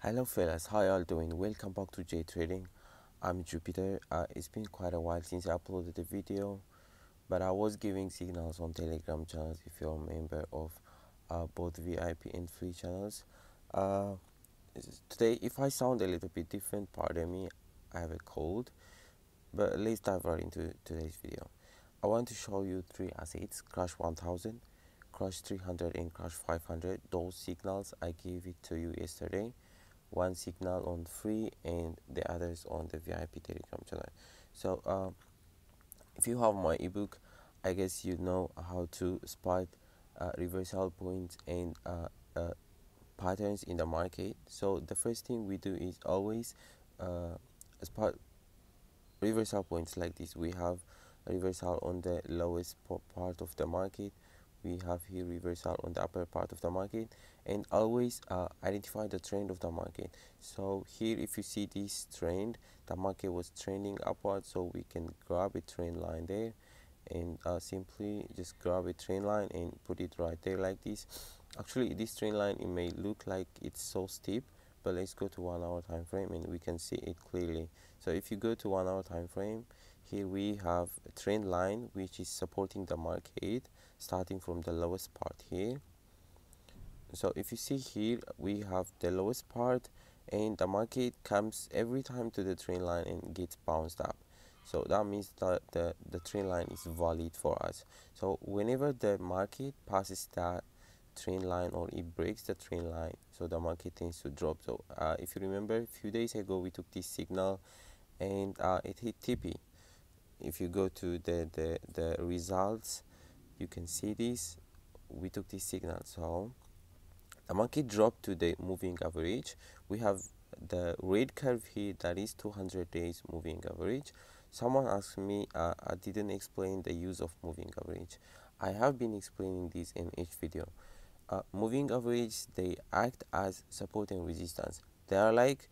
Hello fellas, how y'all doing? Welcome back to J Trading. I'm Jupiter. It's been quite a while since I uploaded the video, but I was giving signals on Telegram channels if you're a member of both VIP and free channels. Uh, Today, if I sound a little bit different, pardon me, I have a cold, but let's dive right into today's video. I want to show you three assets: Crash 1000, Crash 300, and Crash 500. Those signals I gave it to you yesterday. One signal on free and the others on the VIP Telegram channel. So if you have my ebook, I guess you know how to spot reversal points and patterns in the market. So the first thing we do is always spot reversal points like this. We have a reversal on the lowest part of the market, we have here reversal on the upper part of the market, and always identify the trend of the market. So here if you see this trend, the market was trending upward, so we can grab a trend line there and simply just grab a trend line and put it right there like this. Actually this trend line, it may look like it's so steep, but let's go to 1 hour time frame and we can see it clearly. So if you go to 1 hour time frame, here we have a trend line which is supporting the market starting from the lowest part here. So if you see here, we have the lowest part and the market comes every time to the trend line and gets bounced up. So that means that the trend line is valid for us. So whenever the market passes that trend line or it breaks the trend line, so the market tends to drop. So if you remember, a few days ago we took this signal and it hit TP. If you go to the results, you can see this. We took this signal, so the market dropped to the moving average. We have the red curve here, that is 200 days moving average. Someone asked me, I didn't explain the use of moving average. I have been explaining this in each video. Moving average, they act as support and resistance. They're like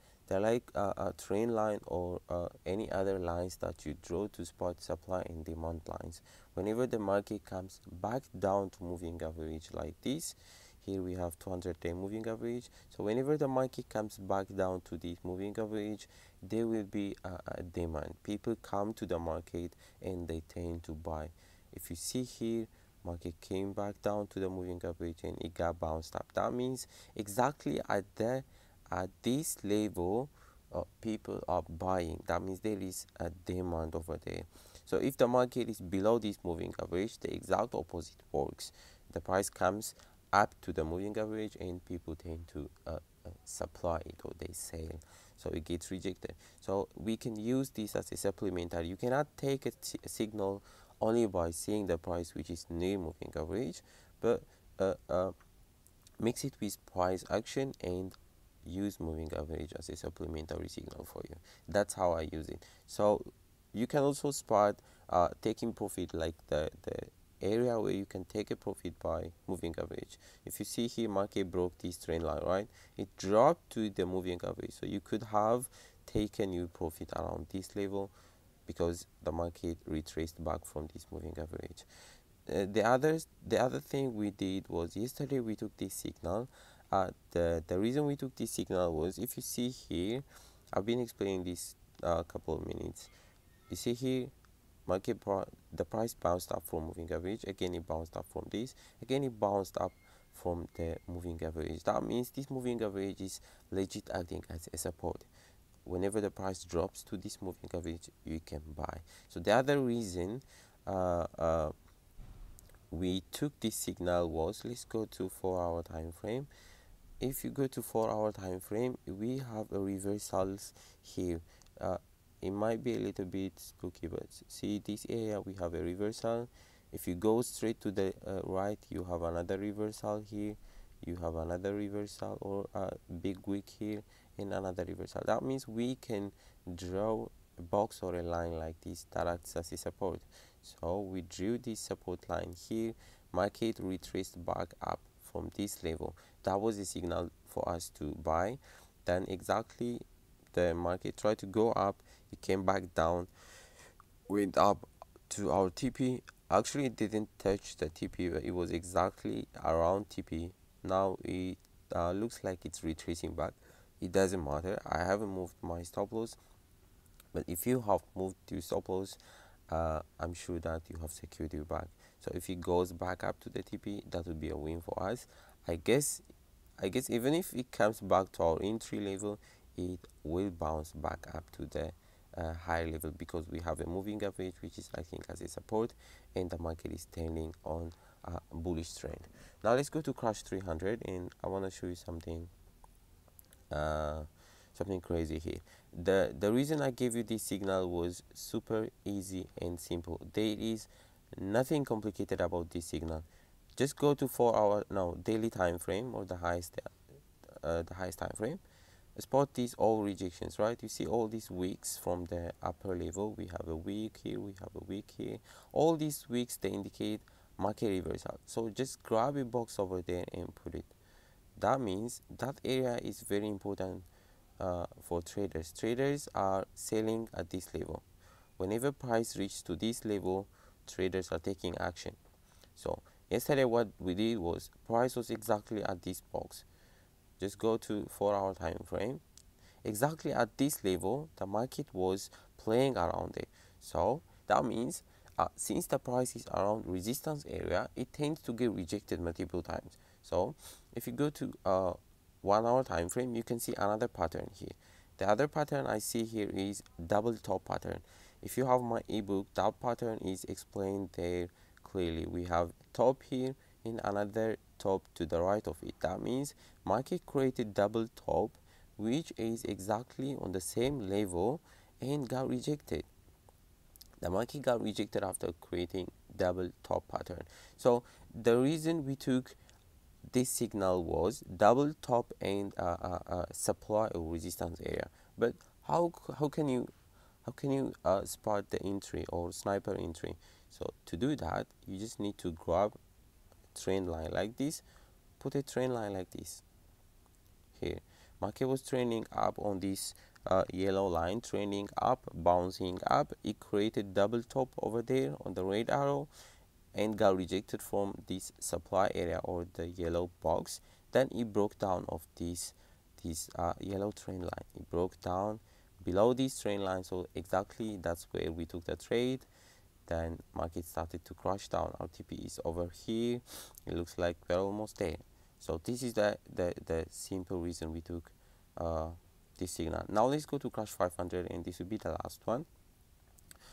a trend line or any other lines that you draw to spot supply and demand lines. Whenever the market comes back down to moving average like this, here we have 200-day moving average. So whenever the market comes back down to this moving average, there will be a demand. People come to the market and they tend to buy. If you see here, market came back down to the moving average and it got bounced up. That means exactly at this level, people are buying. That means there is a demand over there. So if the market is below this moving average, the exact opposite works. The price comes up to the moving average and people tend to supply it, or they sell, so it gets rejected. So we can use this as a supplementary. You cannot take a signal only by seeing the price which is near moving average, but mix it with price action and use moving average as a supplementary signal for you. That's how I use it. So you can also spot taking profit, like the area where you can take a profit by moving average. If you see here, market broke this trend line, right? It dropped to the moving average, so you could have taken your profit around this level because the market retraced back from this moving average. The other thing we did was, yesterday we took this signal. The reason we took this signal was, if you see here, I've been explaining this a couple of minutes. You see here, the price bounced up from moving average. Again, it bounced up from this. Again, it bounced up from the moving average. That means this moving average is legit acting as a support. Whenever the price drops to this moving average, you can buy. So the other reason we took this signal was, let's go to 4-hour time frame. If you go to 4-hour time frame, we have a reversals here. It might be a little bit spooky, but see this area, we have a reversal. If you go straight to the right, you have another reversal here, you have another reversal, or a big wick here and another reversal. That means we can draw a box or a line like this that acts as a support. So we drew this support line here. Market retraced back up from this level. That was a signal for us to buy. Then exactly the market tried to go up, it came back down, went up to our TP. Actually it didn't touch the TP, but it was exactly around TP. Now it looks like it's retracing back. it doesn't matter. I haven't moved my stop loss, but if you have moved your stop loss, I'm sure that you have secured your bag. So if it goes back up to the TP, that would be a win for us. I guess even if it comes back to our entry level, it will bounce back up to the higher level, because we have a moving average which is acting as a support, and the market is standing on a bullish trend. Now let's go to crash 300, and I want to show you something something crazy here. The reason I gave you this signal was super easy and simple. There is nothing complicated about this signal. Just go to 4 hour daily time frame, or the highest time frame. Spot these all rejections, right? You see all these wicks from the upper level. We have a wick here, we have a wick here. All these wicks, they indicate market reversal. So just grab a box over there and put it. That means that area is very important for traders. Traders are selling at this level. Whenever price reaches to this level, traders are taking action. So yesterday what we did was, price was exactly at this box. Just go to 4 hour time frame. Exactly at this level, the market was playing around it. So that means since the price is around resistance area, it tends to get rejected multiple times. So if you go to 1 hour time frame, you can see another pattern here. The other pattern I see here is double top pattern. If you have my ebook, that pattern is explained there clearly. We have top here and another top to the right of it. That means market created double top, which is exactly on the same level, and got rejected. The market got rejected after creating double top pattern. So the reason we took this signal was double top and supply or resistance area. But how can you spot the entry or sniper entry? So to do that, you just need to grab a trend line like this, put a trend line like this here. Market was trending up on this yellow line, trending up, bouncing up. It created double top over there on the red arrow and got rejected from this supply area or the yellow box. Then it broke down of this yellow trend line. It broke down below this trend line, so exactly that's where we took the trade. Then market started to crash down. Our TP is over here. It looks like we're almost there. So this is the simple reason we took this signal. Now let's go to crash 500, and this will be the last one.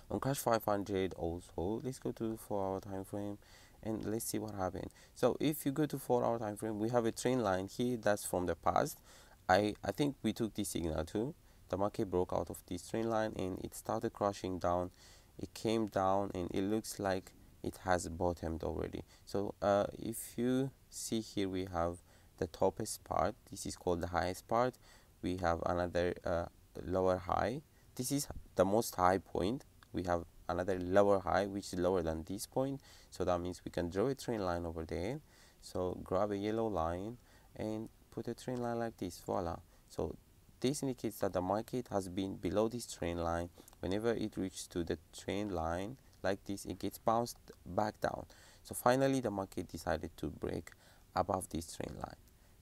On crash 500 also, let's go to 4 hour time frame and let's see what happened. So if you go to 4 hour time frame, we have a trend line here that's from the past. I think we took this signal too. The market broke out of this trend line and it started crashing down. It came down and it looks like it has bottomed already. So if you see here, we have the toppest part. This is called the highest part. We have another lower high. This is the most high point. We have another lower high which is lower than this point, so that means we can draw a trend line over there. So grab a yellow line and put a trend line like this. Voila. So this indicates that the market has been below this trend line. Whenever it reaches to the trend line like this, it gets bounced back down. So finally the market decided to break above this trend line,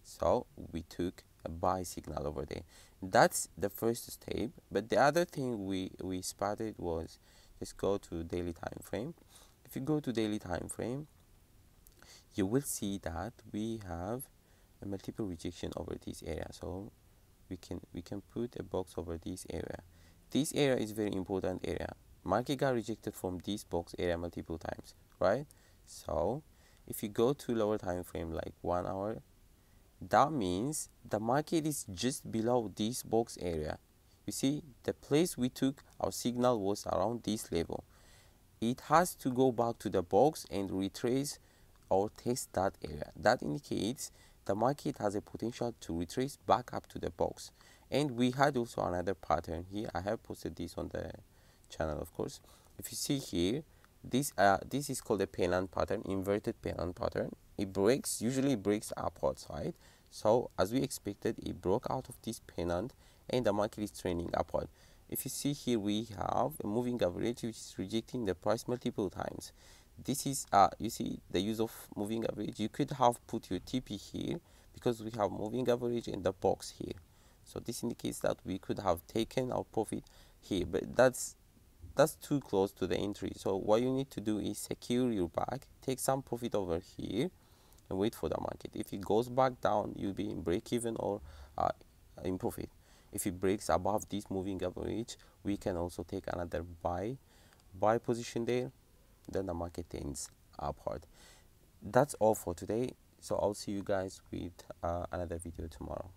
so we took a buy signal over there. That's the first step. But the other thing we spotted was, let's go to daily time frame. If you go to daily time frame, you will see that we have a multiple rejection over this area. So we can put a box over this area. This area is very important area. Market got rejected from this box area multiple times, right? So if you go to lower time frame like 1 hour, that means the market is just below this box area. You see, the place we took our signal was around this level. It has to go back to the box and retrace or test that area. That indicates the market has a potential to retrace back up to the box. And we had also another pattern here. I have posted this on the channel, of course. If you see here, this is called a pennant pattern, inverted pennant pattern. It usually breaks upwards, right? So as we expected, it broke out of this pennant and the market is trending upward. If you see here, we have a moving average which is rejecting the price multiple times. This is you see the use of moving average. You could have put your TP here because we have moving average in the box here. So this indicates that we could have taken our profit here, but that's too close to the entry. So what you need to do is secure your bag, take some profit over here, and wait for the market. If it goes back down, you'll be in break even or in profit. If it breaks above this moving average, we can also take another buy position there. Then the market ends upward. That's all for today. So I'll see you guys with another video tomorrow.